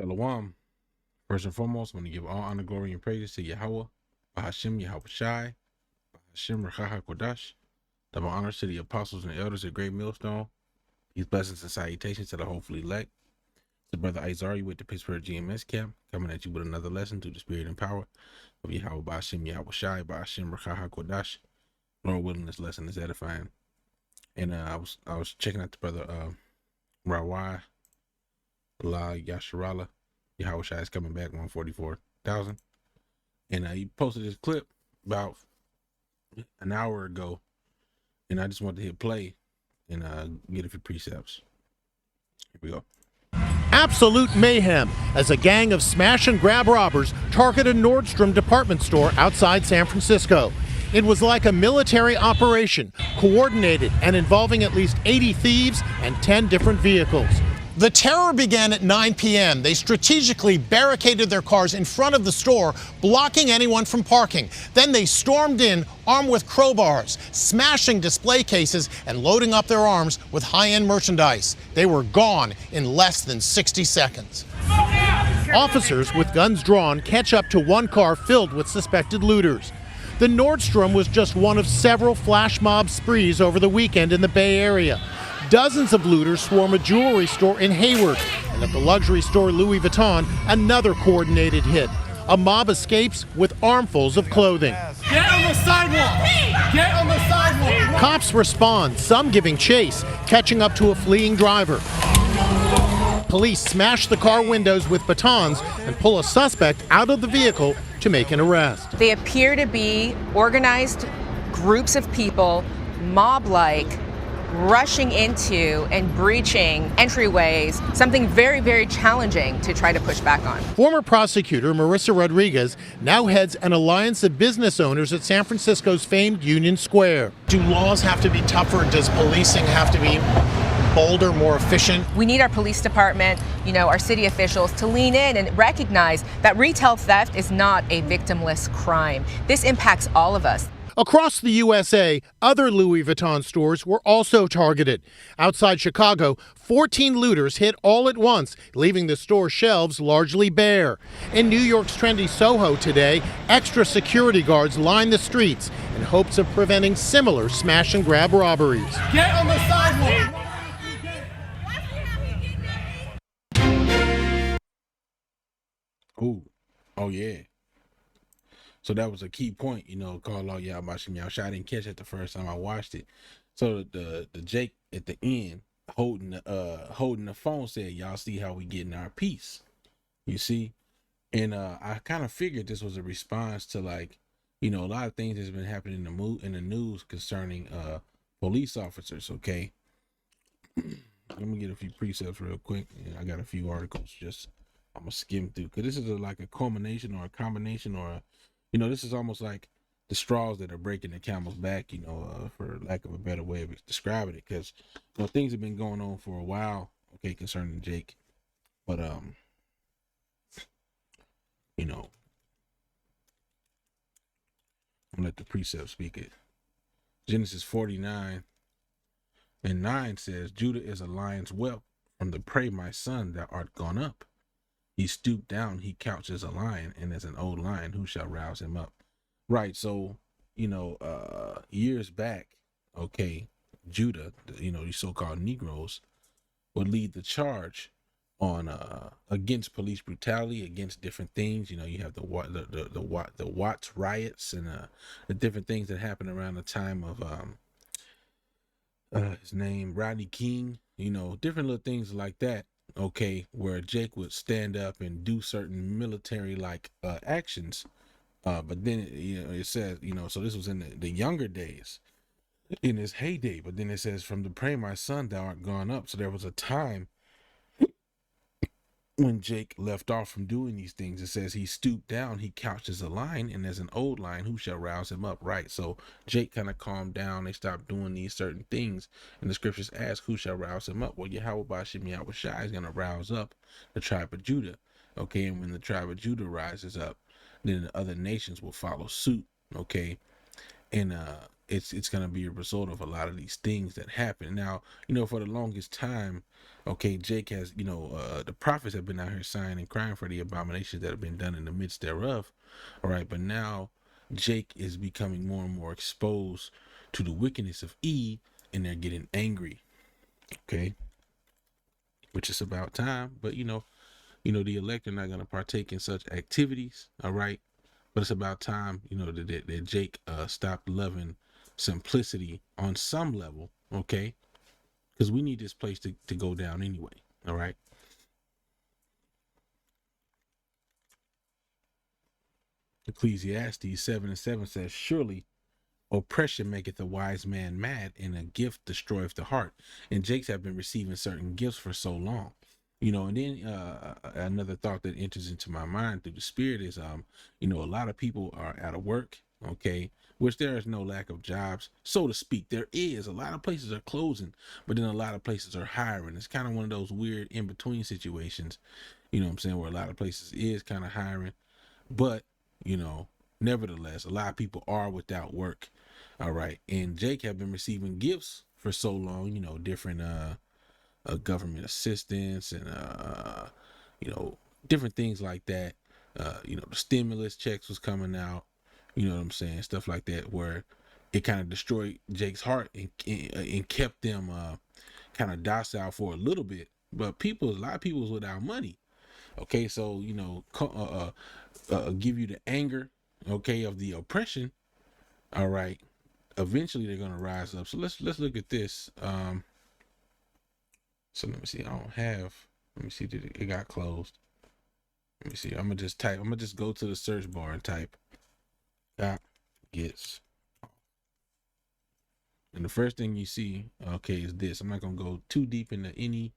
Shalom. First and foremost, I want to give all honor, glory, and praises to Yahweh, Bahashim, Yahweh Shai, Bahashim, Rachaha Kodash. Double honors to the apostles and elders at Great Millstone. These blessings and salutations to the hopefully elect. The brother Izari with the Pittsburgh GMS camp, coming at you with another lesson through the spirit and power of Yahweh, Bahashim, Yahweh Shai, Bahashim, Rachaha Kodash. Lord willing, this lesson is edifying. And I was checking out the brother Rawai La Yasharala. Yahweh Shai is coming back, 144,000. And he posted this clip about an hour ago, and I just wanted to hit play and get a few precepts. Here we go. Absolute mayhem as a gang of smash and grab robbers targeted a Nordstrom department store outside San Francisco. It was like a military operation, coordinated and involving at least 80 thieves and 10 different vehicles. The terror began at 9 p.m. They strategically barricaded their cars in front of the store, blocking anyone from parking. Then they stormed in, armed with crowbars, smashing display cases and loading up their arms with high-end merchandise. They were gone in less than 60 seconds. Officers with guns drawn catch up to one car filled with suspected looters. The Nordstrom was just one of several flash mob sprees over the weekend in the Bay Area. Dozens of looters swarm a jewelry store in Hayward, and at the luxury store Louis Vuitton, another coordinated hit. A mob escapes with armfuls of clothing. Get on the sidewalk! Get on the sidewalk! Cops respond, some giving chase, catching up to a fleeing driver. Police smash the car windows with batons and pull a suspect out of the vehicle to make an arrest. They appear to be organized groups of people, mob-like, rushing into and breaching entryways, something very, very challenging to try to push back on. Former prosecutor Marissa Rodriguez now heads an alliance of business owners at San Francisco's famed Union Square. Do laws have to be tougher? Does policing have to be bolder, more efficient? We need our police department, our city officials to lean in and recognize that retail theft is not a victimless crime. This impacts all of us. Across the USA, other Louis Vuitton stores were also targeted. Outside Chicago, 14 looters hit all at once, leaving the store shelves largely bare. In New York's trendy Soho today, extra security guards line the streets in hopes of preventing similar smash and grab robberies. Get on the sidewalk! Ooh, oh yeah. So that was a key point, call out Yahbashim Yahushua. I didn't catch it the first time I watched it. So the Jake at the end holding the phone said, "Y'all see how we getting our peace?" You see, and I kind of figured this was a response to a lot of things that's been happening in the news concerning police officers. Okay, let me get a few precepts real quick. I got a few articles. I'm gonna skim through because this is like a culmination or a combination or this is almost like the straws that are breaking the camel's back, for lack of a better way of describing it, because things have been going on for a while, okay, concerning Jake, but I'm gonna let the precept speak it. Genesis 49 and 9 says, "Judah is a lion's whelp, from the prey, my son, thou art gone up. He stooped down, he couched as a lion, and as an old lion, who shall rouse him up?" Right. So, years back, okay, Judah, these so-called Negroes would lead the charge on against police brutality, against different things. You have the Watts riots and the different things that happened around the time of his name, Rodney King. Different little things like that. Okay, where Jake would stand up and do certain military actions, but then it says so this was in the younger days, in his heyday. But then it says, "From the prey, my son, thou art gone up." So there was a time when Jake left off from doing these things. It says he stooped down, he couched as a lion, and as an old lion, who shall rouse him up? Right. So Jake kind of calmed down. They stopped doing these certain things, and the scriptures ask, who shall rouse him up? Well, Yahweh Bashim Yahushua is going to rouse up the tribe of Judah. Okay, and when the tribe of Judah rises up, then the other nations will follow suit. Okay, and it's gonna be a result of a lot of these things that happen. Now, for the longest time, okay, Jake has, the prophets have been out here sighing and crying for the abominations that have been done in the midst thereof. All right, but now Jake is becoming more and more exposed to the wickedness of E, and they're getting angry. Okay, which is about time. But the elect are not going to partake in such activities. All right, but it's about time, that Jake stopped loving simplicity on some level. Okay, because we need this place to go down anyway. All right. Ecclesiastes 7:7 says, surely oppression maketh a wise man mad, and a gift destroyeth the heart. And Jakes have been receiving certain gifts for so long. And then another thought that enters into my mind through the spirit is, a lot of people are out of work, okay, which there is no lack of jobs, so to speak. There is. A lot of places are closing, but then a lot of places are hiring. It's kind of one of those weird in-between situations, what I'm saying, where a lot of places is kind of hiring, but, nevertheless, a lot of people are without work. All right. And Jake have been receiving gifts for so long, different government assistance and different things like that. The stimulus checks was coming out, what I'm saying, stuff like that, where it kind of destroyed Jake's heart and kept them kind of docile for a little bit. But a lot of people was without money. Okay, so give you the anger, okay, of the oppression. All right, eventually they're gonna rise up. So let's look at this. So let me see. Let me see. Did it got closed? Let me see. I'm gonna just go to the search bar and type "cop gets," and the first thing you see, okay, is this. I'm not gonna go too deep into any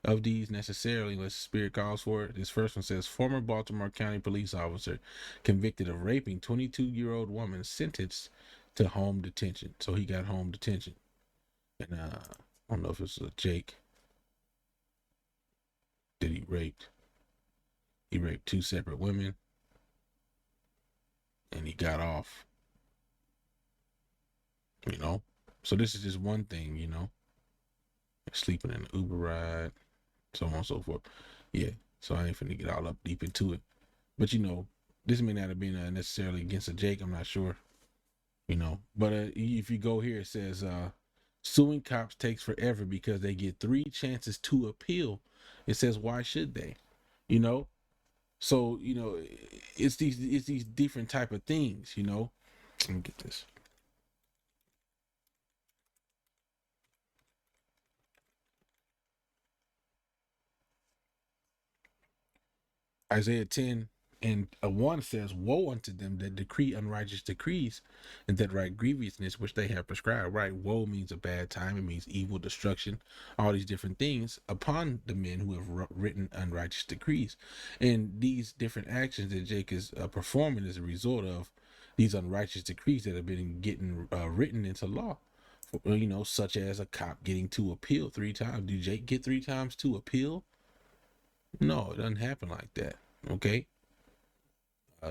of these necessarily unless the spirit calls for it. This first one says, former Baltimore County police officer convicted of raping 22-year-old woman sentenced to home detention. So he got home detention. And I don't know if it's a Jake that he raped. He raped 2 separate women, and he got off. So this is just one thing, sleeping in an Uber ride, so on and so forth. Yeah, so I ain't finna get all up deep into it. But this may not have been necessarily against a Jake, I'm not sure. But if you go here, it says suing cops takes forever because they get 3 chances to appeal. It says, why should they? So it's these different type of things. Let me get this. Isaiah 10:1 says, woe unto them that decree unrighteous decrees and that write grievousness which they have prescribed. Right? Woe means a bad time. It means evil, destruction, all these different things upon the men who have written unrighteous decrees. And these different actions that Jake is performing as a result of these unrighteous decrees that have been getting written into law. Such as a cop getting to appeal 3 times. Do Jake get 3 times to appeal? No, it doesn't happen like that. Okay.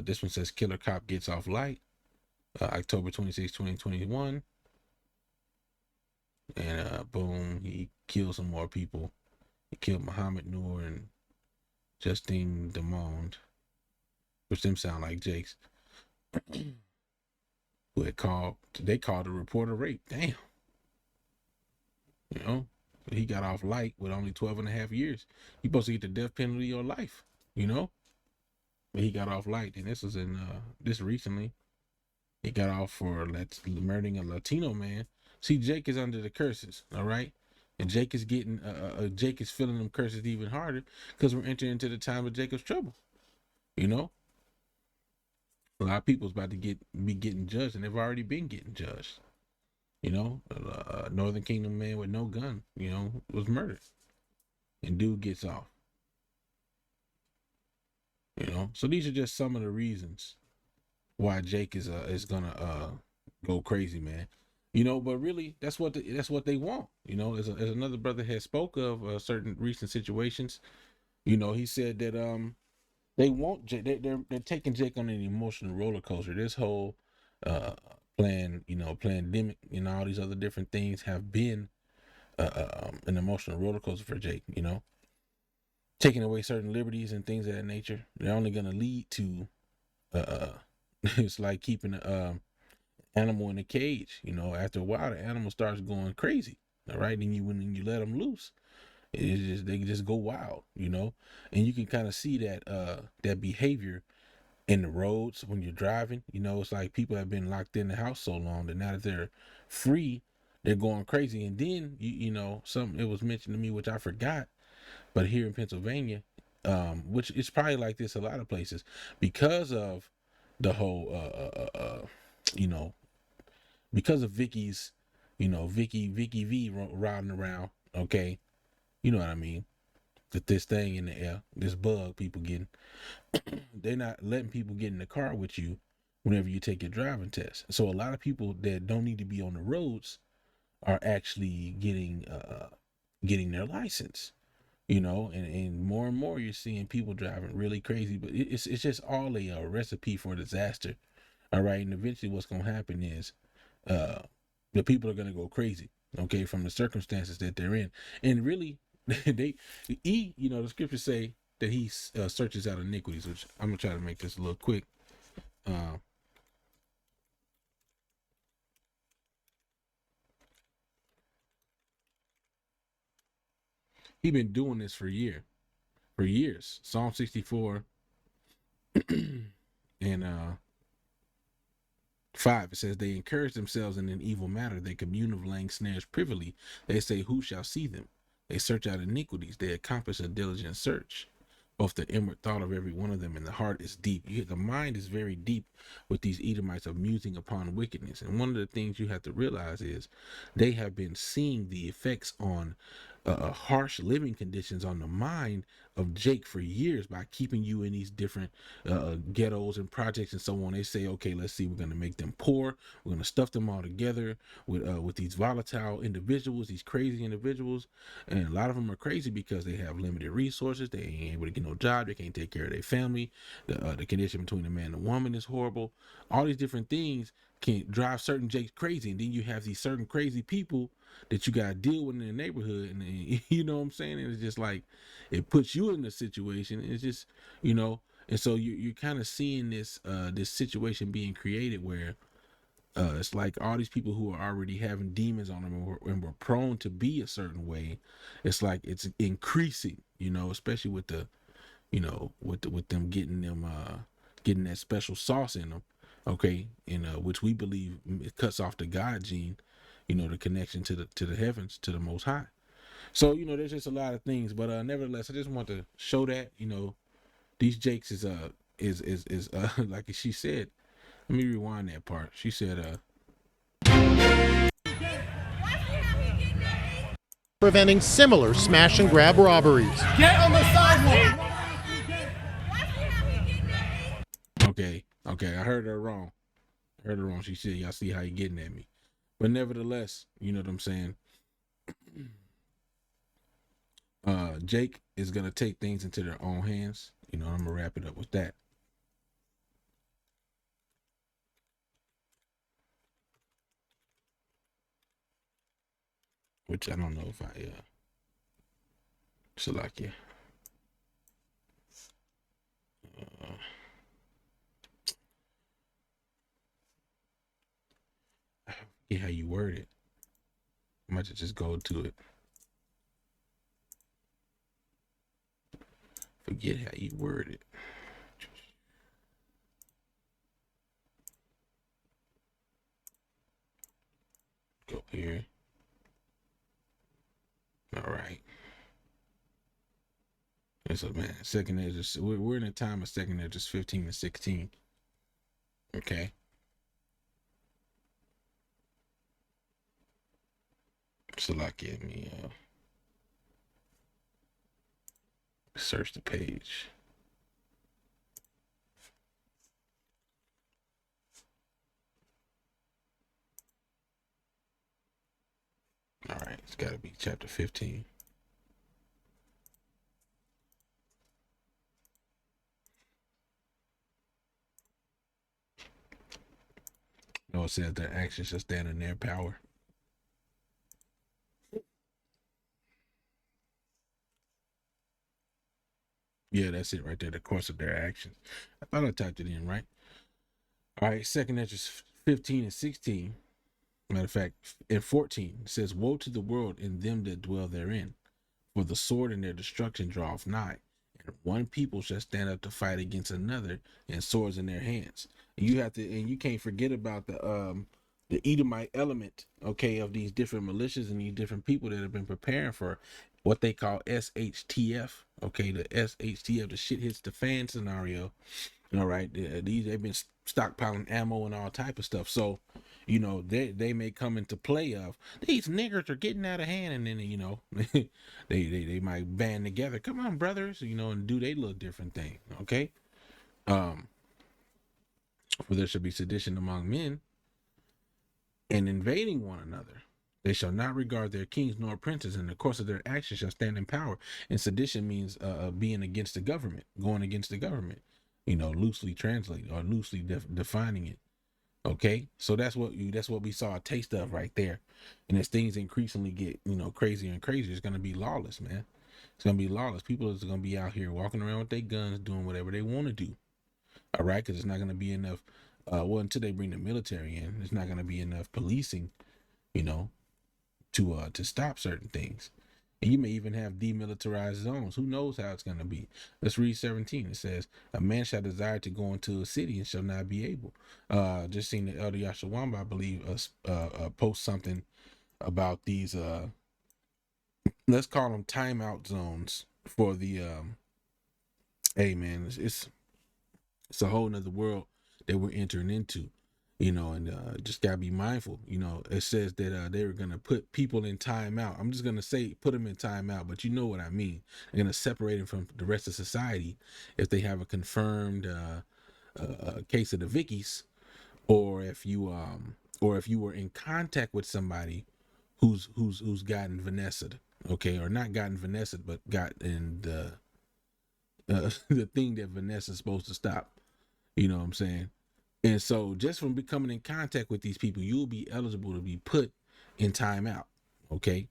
This one says killer cop gets off light. October 26, 2021. And boom, he killed some more people. He killed Muhammad Noor and Justine Demond, which them sound like Jakes. They called a reporter rape. Damn. He got off light with only 12.5 years. You supposed to get the death penalty or life, But he got off light, and this was in this recently. He got off for murdering a Latino man. See, Jake is under the curses, all right? And Jake is getting Jake is feeling them curses even harder because we're entering into the time of Jacob's trouble. A lot of people's about to be getting judged, and they've already been getting judged. Northern Kingdom man with no gun, was murdered, and dude gets off. So these are just some of the reasons why Jake is gonna go crazy, man. But really, that's what they want. As another brother has spoke of certain recent situations. He said that they want Jake. They're taking Jake on an emotional roller coaster. This whole pandemic, all these other different things have been an emotional roller coaster for Jake. Taking away certain liberties and things of that nature, they're only going to lead to it's like keeping an animal in a cage. After a while, the animal starts going crazy. All right, and when you let them loose, they just go wild. And you can kind of see that behavior in the roads when you're driving. It's like people have been locked in the house so long that now that they're free, they're going crazy. And then something it was mentioned to me, which I forgot, but here in Pennsylvania, which is probably like this a lot of places, because of the whole because of Vicky's, Vicky V riding around. Okay, you know what I mean, that this thing in the air, this bug people getting, they're not letting people get in the car with you whenever you take your driving test. So a lot of people that don't need to be on the roads are actually getting their license. And more you're seeing people driving really crazy, but it's just all a recipe for disaster. All right, and eventually what's going to happen is the people are going to go crazy, okay, from the circumstances that they're in. And really, the scriptures say that he searches out iniquities, which I'm going to try to make this a little quick. He been doing this for years. Psalm 64 and 5, it says, they encourage themselves in an evil matter. They commune of laying snares privily. They say, who shall see them? They search out iniquities. They accomplish a diligent search. Both the inward thought of every one of them and the heart is deep. The mind is very deep with these Edomites of musing upon wickedness. And one of the things you have to realize is they have been seeing the effects on harsh living conditions on the mind of Jake for years by keeping you in these different ghettos and projects and so on. They say, okay, let's see, we're going to make them poor. We're going to stuff them all together with these volatile individuals, these crazy individuals. And a lot of them are crazy because they have limited resources. They ain't able to get no job. They can't take care of their family. The condition between the man and woman is horrible. All these different things can drive certain Jakes crazy. And then you have these certain crazy people that you got to deal with in the neighborhood. And you know what I'm saying? And it's just like, it puts you in a situation. It's just, and so you're kind of seeing this situation being created where it's like all these people who are already having demons on them and were prone to be a certain way. It's like it's increasing, especially with the, with them getting that special sauce in them. Okay. And which we believe it cuts off the God gene, the connection to the heavens, to the Most High. So, there's just a lot of things, but nevertheless, I just want to show that, these Jakes is like she said. Let me rewind that part. She said, preventing similar smash and grab robberies. Get on the sidewalk! Okay, I heard her wrong. She said, y'all see how you getting at me. But nevertheless, you know what I'm saying? Jake is going to take things into their own hands. I'm going to wrap it up with that. Which I don't know if I select you. Yeah, how you word it. I might just go to it. Forget how you word it. Go here. All right. And so, man, second edges. We're in a time of second edges 15 to 16. Okay. So like let me search the page. All right, it's got to be chapter 15. No, it says their actions shall stand in their power. Yeah, that's it right there. The course of their actions. I thought I typed it in right. All right, second Esdras 15 and 16. Matter of fact, in 14, it says, woe to the world and them that dwell therein, for the sword and their destruction draweth nigh. And one people shall stand up to fight against another, and swords in their hands. And you have to, and you can't forget about the Edomite element, okay, of these different militias and these different people that have been preparing for what they call SHTF, okay, the SHTF, the shit hits the fan scenario. All right, they've been stockpiling ammo and all type of stuff. So, you know, they may come into play of these niggers are getting out of hand, and then you know, they might band together. Come on, brothers, you know, and do they little different thing. Okay, for there shall be sedition among men, and invading one another. They shall not regard their kings nor princes, and the course of their actions shall stand in power. And sedition means being against the government, going against the government. You know, loosely translated or loosely defining it. Okay, so that's what we saw a taste of right there. And as things increasingly get, you know, crazier and crazier, it's gonna be lawless, man. It's gonna be lawless. People are gonna be out here walking around with their guns, doing whatever they want to do. All right, because it's not gonna be enough. Well, until they bring the military in, it's not gonna be enough policing, you know, to stop certain things. And you may even have demilitarized zones. Who knows how it's going to be? Let's read 17. It says, a man shall desire to go into a city and shall not be able. Just seen the Elder Yashawamba, I believe, post something about these, let's call them timeout zones for the, hey man, it's a whole nother world that we're entering into. You know, and just gotta be mindful. You know, it says that they were gonna put people in timeout. I'm just gonna say put them in timeout, but you know what I mean. They're gonna separate them from the rest of society if they have a confirmed case of the Vickies, or if you were in contact with somebody who's gotten Vanessa'd, okay, or not gotten Vanessa'd, but gotten the thing that Vanessa's supposed to stop. You know what I'm saying? And so just from becoming in contact with these people, you'll be eligible to be put in timeout. Okay.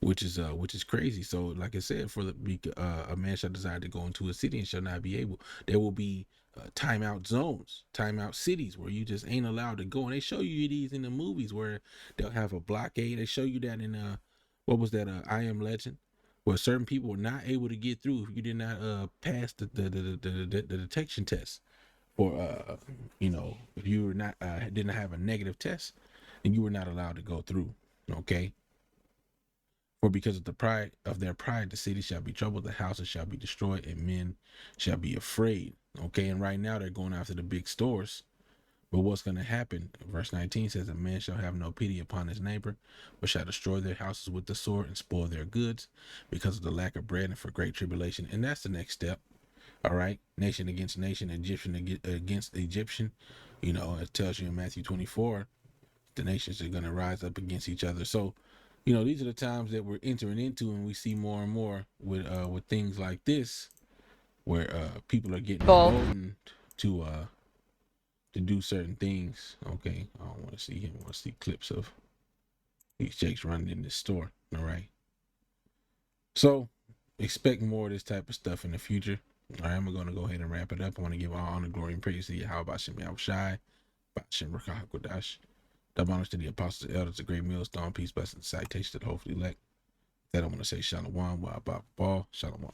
Which is crazy. So like I said, for a man shall desire to go into a city and shall not be able. There will be timeout zones, timeout cities where you just ain't allowed to go. And they show you these in the movies where they'll have a blockade. They show you that in what was that? I Am Legend, where certain people were not able to get through if you did not pass the detection test. Or you know, if you were not didn't have a negative test, then you were not allowed to go through. Okay. For because of their pride, the city shall be troubled, the houses shall be destroyed, and men shall be afraid. Okay, and right now they're going after the big stores. But what's going to happen? Verse 19 says, a man shall have no pity upon his neighbor, but shall destroy their houses with the sword and spoil their goods because of the lack of bread and for great tribulation. And that's the next step. All right, nation against nation, Egyptian against Egyptian. You know, it tells you in Matthew 24, the nations are going to rise up against each other. So, you know, these are the times that we're entering into, and we see more and more with things like this, where people are getting emboldened to do certain things. Okay, I don't want to see him. I want to see clips of these jakes running in this store. All right, so expect more of this type of stuff in the future. All right, I'm going to go ahead and wrap it up. I want to give all honor, glory, and praise to Yahweh Bashem Yahushai, Bashem Rakah HaKodash. Double honors to the apostles and elders, the great millstone, peace, blessings, citation to the hopefully elect. That I want to say Shalom, Wa Ba Ba, Shalom.